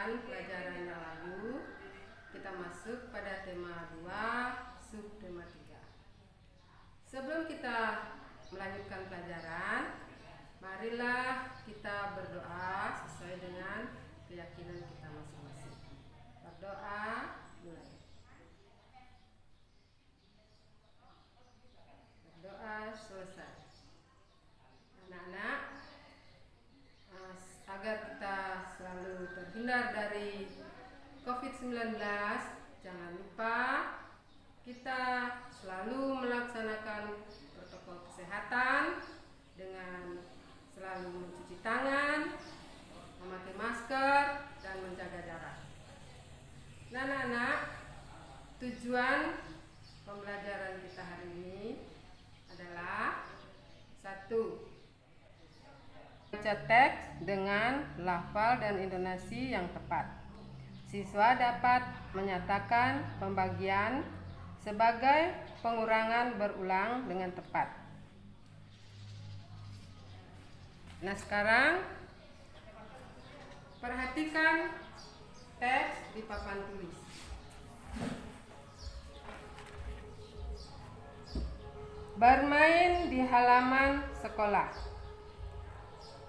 melanjutkan pelajaran yang lalu. Kita masuk pada tema 2, subtema 3. Sebelum kita melanjutkan pelajaran, marilah kita berdoa sesuai dengan keyakinan kita masing-masing. Berdoa, mulai. Berdoa, selesai. Anak-anak, agar kita selalu terhindar dari COVID-19, jangan lupa kita selalu melaksanakan protokol kesehatan dengan selalu mencuci tangan, memakai masker, dan menjaga jarak. Nah, anak-anak, tujuan pembelajaran kita hari ini adalah 1. Baca teks dengan lafal dan intonasi yang tepat. Siswa dapat menyatakan pembagian sebagai pengurangan berulang dengan tepat. Nah, sekarang perhatikan teks di papan tulis. Bermain di halaman sekolah.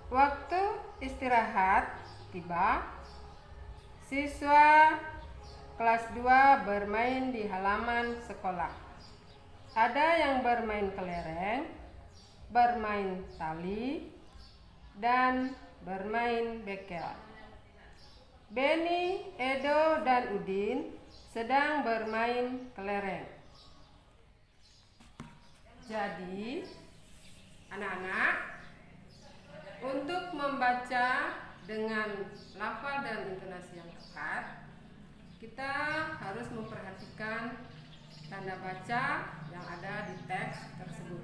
Waktu istirahat tiba. Siswa kelas 2 bermain di halaman sekolah. Ada yang bermain kelereng, bermain tali, dan bermain bekel. Beni, Edo, dan Udin sedang bermain kelereng. Jadi, anak-anak, untuk membaca dengan lafal dan intonasi yang tepat, kita harus memperhatikan tanda baca yang ada di teks tersebut.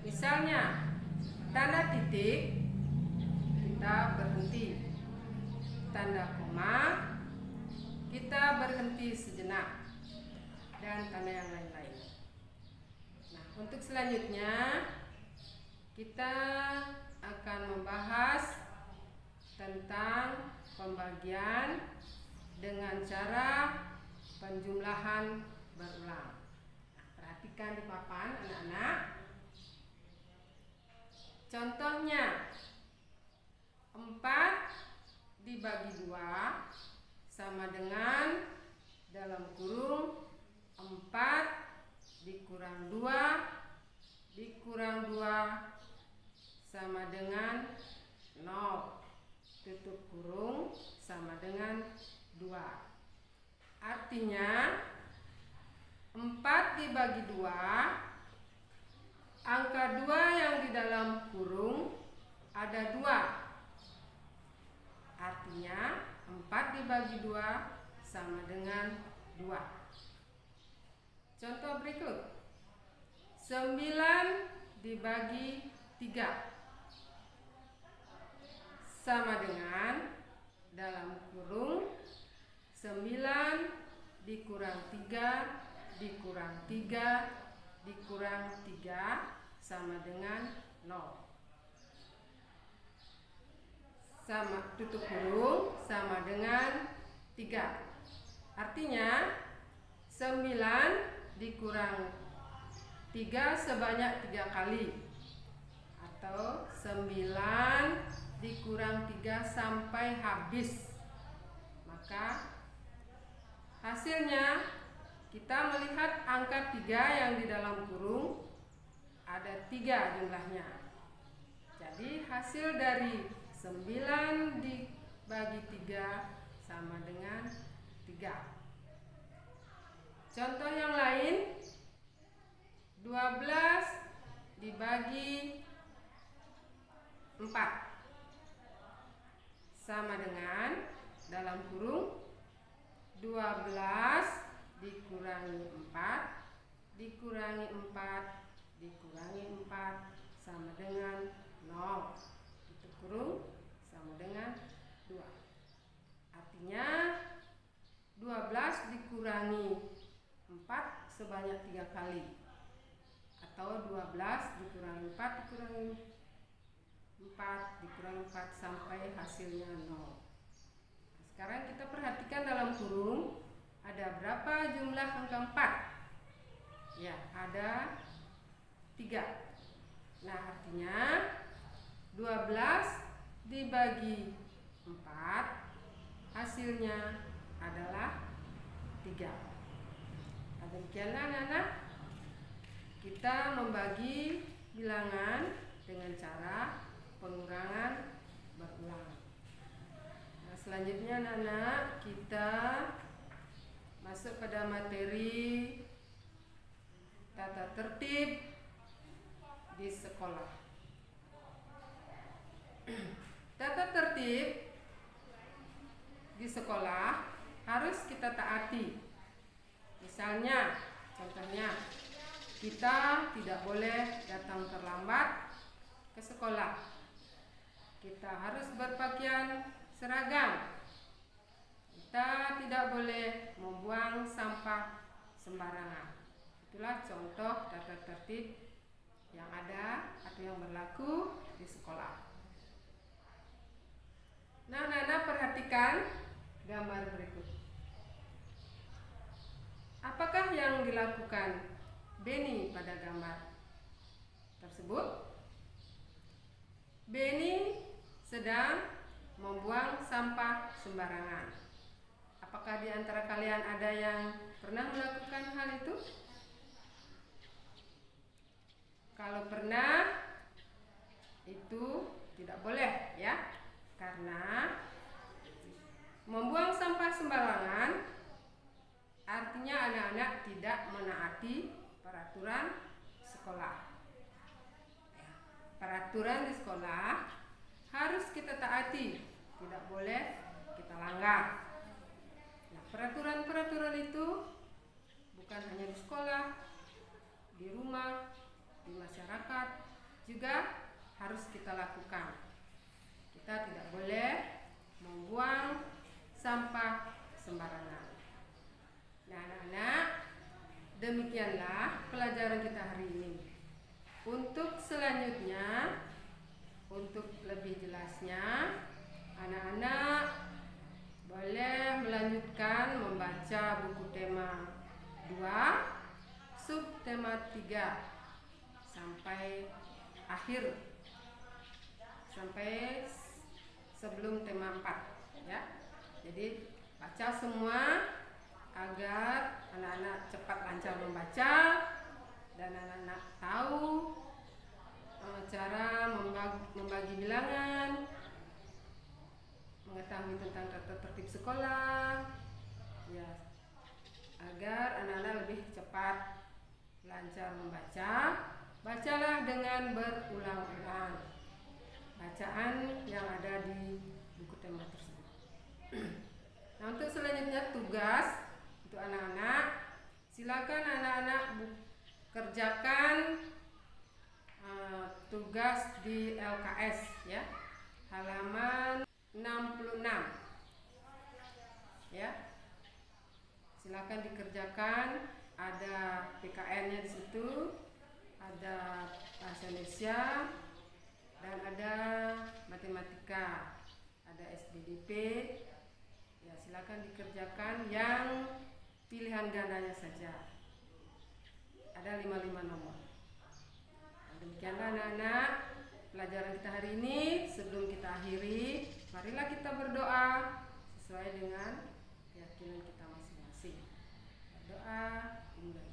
Misalnya, tanda titik, kita berhenti. Tanda koma, kita berhenti sejenak. Dan tanda yang lain-lain. Nah, untuk selanjutnya, kita akan membahas tentang pembagian dengan cara penjumlahan berulang. Nah, perhatikan di papan, anak-anak. Contohnya, 4 dibagi 2 sama dengan dalam kurung 4 dikurang 2 dikurang 2 sama dengan 0. Tutup kurung sama dengan 2. Artinya 4 dibagi 2, angka 2 yang di dalam kurung ada 2. Artinya 4 dibagi 2 sama dengan 2. Contoh berikut. 9 dibagi 3 sama dengan dalam kurung 9 dikurang 3 dikurang 3 dikurang 3 sama dengan 0. Sama, tutup kurung sama dengan 3. Artinya 9 dikurang 3 sebanyak 3 kali, atau 9 dikurang 3 sampai habis. Maka hasilnya kita melihat angka 3 yang di dalam kurung ada 3 jumlahnya. Jadi hasil dari 9 dibagi 3 sama dengan 3. Contoh yang lain, 12 dibagi 4 sama dengan dalam kurung 12 dikurangi 4 dikurangi 4 dikurangi 4 sama dengan 0. Tutup kurung sama dengan 2. Artinya 12 dikurangi 4 sebanyak 3 kali, atau 12 dikurangi 4 dikurangi 4 sampai hasilnya 0. Sekarang kita perhatikan dalam kurung ada berapa jumlah angka 4? Ya, ada 3. Nah, artinya 12 dibagi 4 hasilnya adalah 3. Nah, demikianlah anak-anak, kita membagi bilangan dengan cara pengurangan berulang. Nah, selanjutnya anak-anak, kita masuk pada materi tata tertib di sekolah. Tata tertib di sekolah harus kita taati. Misalnya, contohnya, kita tidak boleh datang terlambat ke sekolah. Kita harus berpakaian seragam. Kita tidak boleh membuang sampah sembarangan. Itulah contoh tata tertib yang ada atau yang berlaku di sekolah. Nah, anak-anak, perhatikan gambar berikut. Apakah yang dilakukan Benny pada gambar tersebut? Benny sedang membuang sampah sembarangan. Apakah di antara kalian ada yang pernah melakukan hal itu? Kalau pernah, itu tidak boleh ya, karena membuang sampah sembarangan artinya anak-anak tidak menaati peraturan sekolah. Peraturan di sekolah harus kita taati, tidak boleh kita langgar. Nah, peraturan-peraturan itu bukan hanya di sekolah, di rumah, di masyarakat juga harus kita lakukan. Kita tidak boleh membuang sampah sembarangan. Nah, anak-anak, demikianlah pelajaran kita hari ini. Untuk selanjutnya, untuk lebih jelasnya, anak-anak boleh melanjutkan membaca buku tema 2, subtema 3 sampai akhir, sampai sebelum tema 4 ya. Jadi baca semua agar anak-anak cepat lancar membaca dan anak-anak tahu cara membagi bilangan, mengetahui tentang tata tertib sekolah ya, agar anak-anak lebih cepat lancar membaca. Bacalah dengan berulang-ulang bacaan yang ada di buku tema tersebut. Nah, untuk selanjutnya tugas untuk anak-anak, silakan anak-anak kerjakan tugas di LKS ya, halaman 66 ya. Silakan dikerjakan, ada PKN-nya di situ, ada bahasa Indonesia, dan ada matematika, ada SBDP. Ya, silakan dikerjakan yang pilihan gandanya saja. Ada 55 nomor. Nah, demikianlah anak-anak pelajaran kita hari ini. Sebelum kita akhiri, marilah kita berdoa sesuai dengan keyakinan kita masing-masing. Berdoa dimulai.